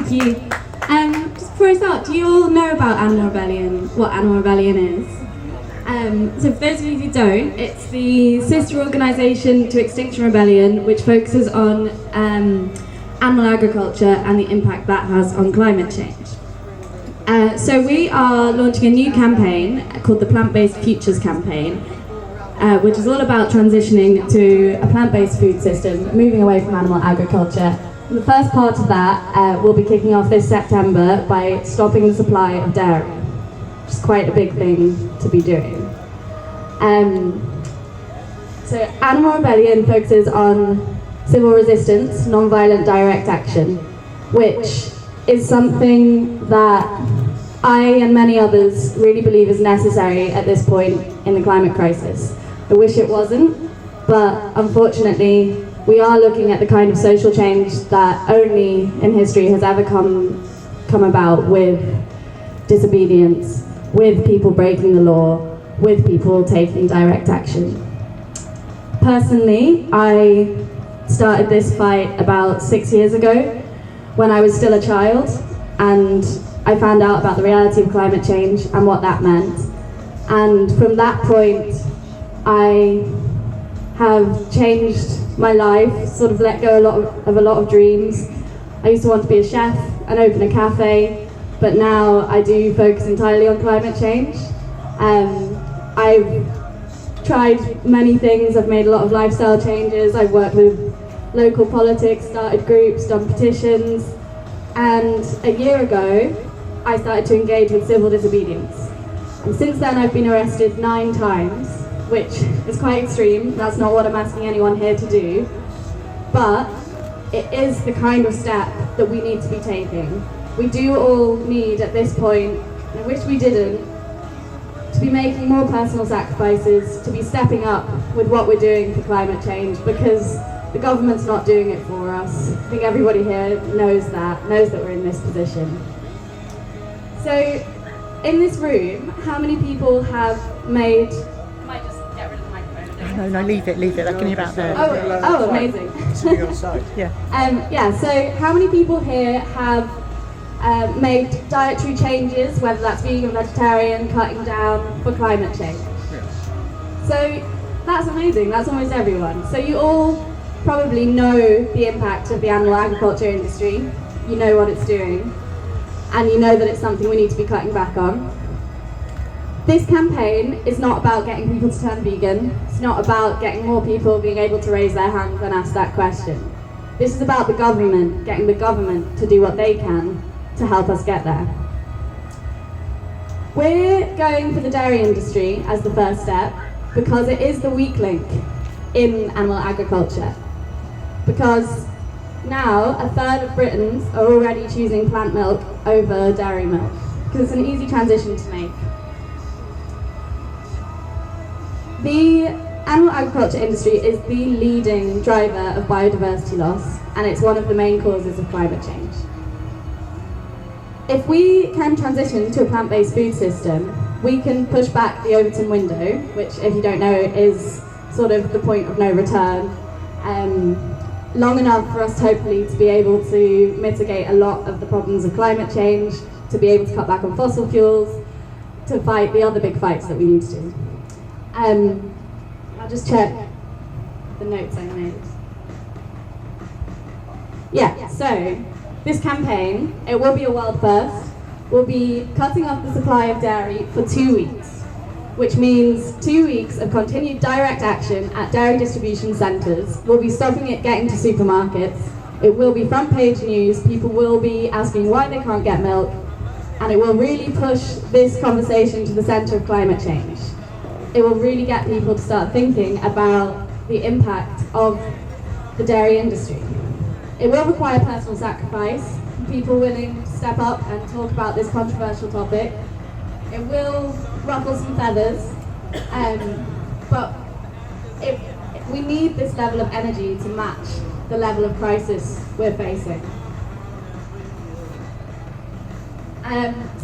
Thank you. Just before I start, do you all know about Animal Rebellion, what Animal Rebellion is? So for those of you who don't, it's the sister organisation to Extinction Rebellion, which focuses on animal agriculture and the impact that has on climate change. So we are launching a new campaign called the Plant-Based Futures Campaign, which is all about transitioning to a plant-based food system, moving away from animal agriculture. And the first part of that will be kicking off this September by stopping the supply of dairy, which is quite a big thing to be doing. So Animal Rebellion focuses on civil resistance, non-violent direct action, which is something that I and many others really believe is necessary at this point in the climate crisis. I wish it wasn't, but unfortunately we are looking at the kind of social change that only in history has ever come about with disobedience, with people breaking the law, with people taking direct action. Personally, I started this fight about 6 years ago when I was still a child, and I found out about the reality of climate change and what that meant. And from that point, I have changed my life, sort of let go of a lot of dreams. I used to want to be a chef and open a cafe, but now I do focus entirely on climate change. I've tried many things. I've made a lot of lifestyle changes. I've worked with local politics, started groups, done petitions, and a year ago I started to engage with civil disobedience. And since then I've been arrested 9 times, which is quite extreme. That's not what I'm asking anyone here to do, but it is the kind of step that we need to be taking. We do all need at this point, and I wish we didn't, to be making more personal sacrifices, to be stepping up with what we're doing for climate change, because the government's not doing it for us. I think everybody here knows that we're in this position. So, in this room, how many people have made... I might just get rid of the microphone. No, leave it. I can hear about there. Oh, amazing. Sitting on the side. Yeah. So how many people here have made dietary changes, whether that's vegan, vegetarian, cutting down, for climate change? Yeah. So that's amazing. That's almost everyone. So you all probably know the impact of the animal agriculture industry. You know what it's doing, and you know that it's something we need to be cutting back on. This campaign is not about getting people to turn vegan. It's not about getting more people being able to raise their hands and ask that question. This is about the government, getting the government to do what they can to help us get there. We're going for the dairy industry as the first step because it is the weak link in animal agriculture. Because now 1/3 of Britons are already choosing plant milk over dairy milk, because it's an easy transition to make. The animal agriculture industry is the leading driver of biodiversity loss, and it's one of the main causes of climate change. If we can transition to a plant-based food system, we can push back the Overton window, which, if you don't know, is sort of the point of no return, long enough for us hopefully to be able to mitigate a lot of the problems of climate change, to be able to cut back on fossil fuels, to fight the other big fights that we need to do. I'll just check the notes I made. Yeah, so this campaign, it will be a world first. We'll be cutting off the supply of dairy for 2 weeks, which means 2 weeks of continued direct action at dairy distribution centres. We'll be stopping it getting to supermarkets. It will be front page news. People will be asking why they can't get milk, and it will really push this conversation to the centre of climate change. It will really get people to start thinking about the impact of the dairy industry. It will require personal sacrifice, people willing to step up and talk about this controversial topic. It will ruffle some feathers, but we need this level of energy to match the level of crisis we're facing.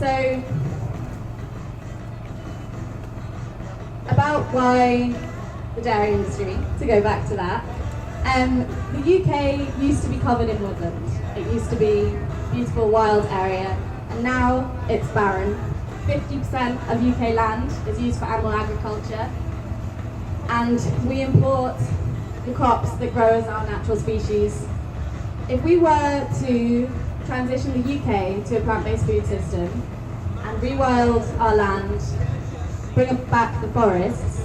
So, about why the dairy industry, to go back to that. The UK used to be covered in woodland. It used to be beautiful wild area, and now it's barren. 50% of UK land is used for animal agriculture, and we import the crops that grow as our natural species. If we were to transition the UK to a plant-based food system and rewild our land, bring back the forests,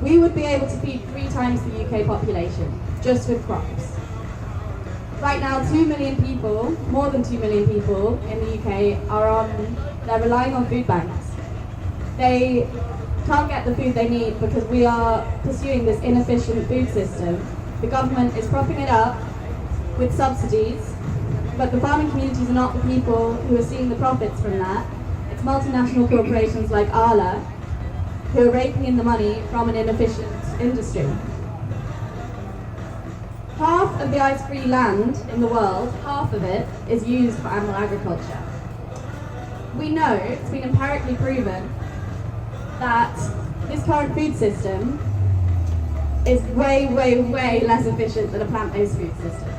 we would be able to feed 3 times the UK population, just with crops. Right now, 2 million people, more than 2 million people in the UK they're relying on food banks. They can't get the food they need because we are pursuing this inefficient food system. The government is propping it up with subsidies, but the farming communities are not the people who are seeing the profits from that. It's multinational corporations like Arla who are raking in the money from an inefficient industry. Half of the ice-free land in the world, half of it, is used for animal agriculture. We know, it's been empirically proven, that this current food system is way, way, way less efficient than a plant-based food system.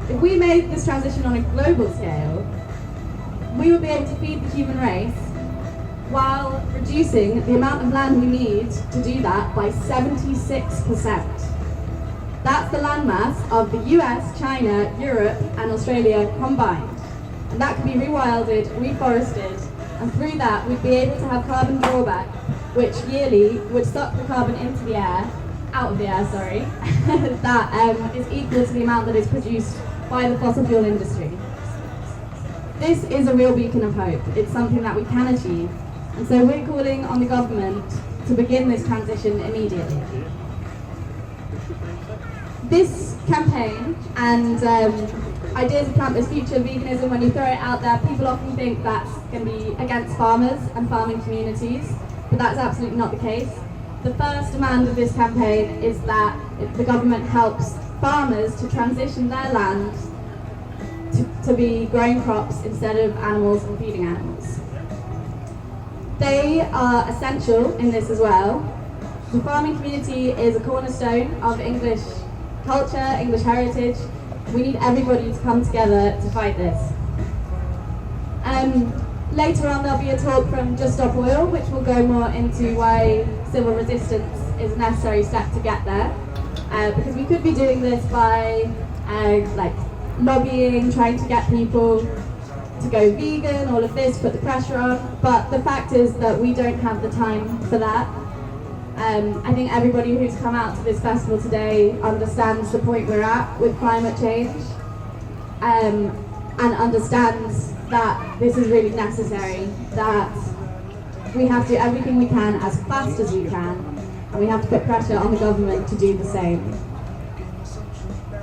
If we made this transition on a global scale, we would be able to feed the human race while reducing the amount of land we need to do that by 76%. That's the landmass of the US, China, Europe, and Australia combined. And that could be rewilded, reforested, and through that we'd be able to have carbon drawback, which yearly would suck the carbon into the air, out of the air, sorry, that is equal to the amount that is produced by the fossil fuel industry. This is a real beacon of hope. It's something that we can achieve. And so we're calling on the government to begin this transition immediately. This campaign and ideas of plant-based future, veganism, when you throw it out there, people often think that's going to be against farmers and farming communities, but that's absolutely not the case. The first demand of this campaign is that the government helps farmers to transition their land to be growing crops instead of animals and feeding animals. They are essential in this as well. The farming community is a cornerstone of English culture, English heritage. We need everybody to come together to fight this. Later on there'll be a talk from Just Stop Oil, which will go more into why civil resistance is a necessary step to get there. Because we could be doing this by lobbying, trying to get people to go vegan, all of this, put the pressure on, but the fact is that we don't have the time for that. I think everybody who's come out to this festival today understands the point we're at with climate change, and understands that this is really necessary, that we have to do everything we can as fast as we can, and we have to put pressure on the government to do the same.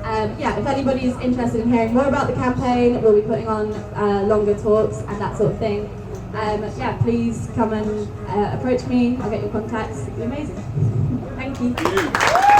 If anybody's interested in hearing more about the campaign, we'll be putting on longer talks and that sort of thing. Please come and approach me. I'll get your contacts. It'll be amazing. Thank you.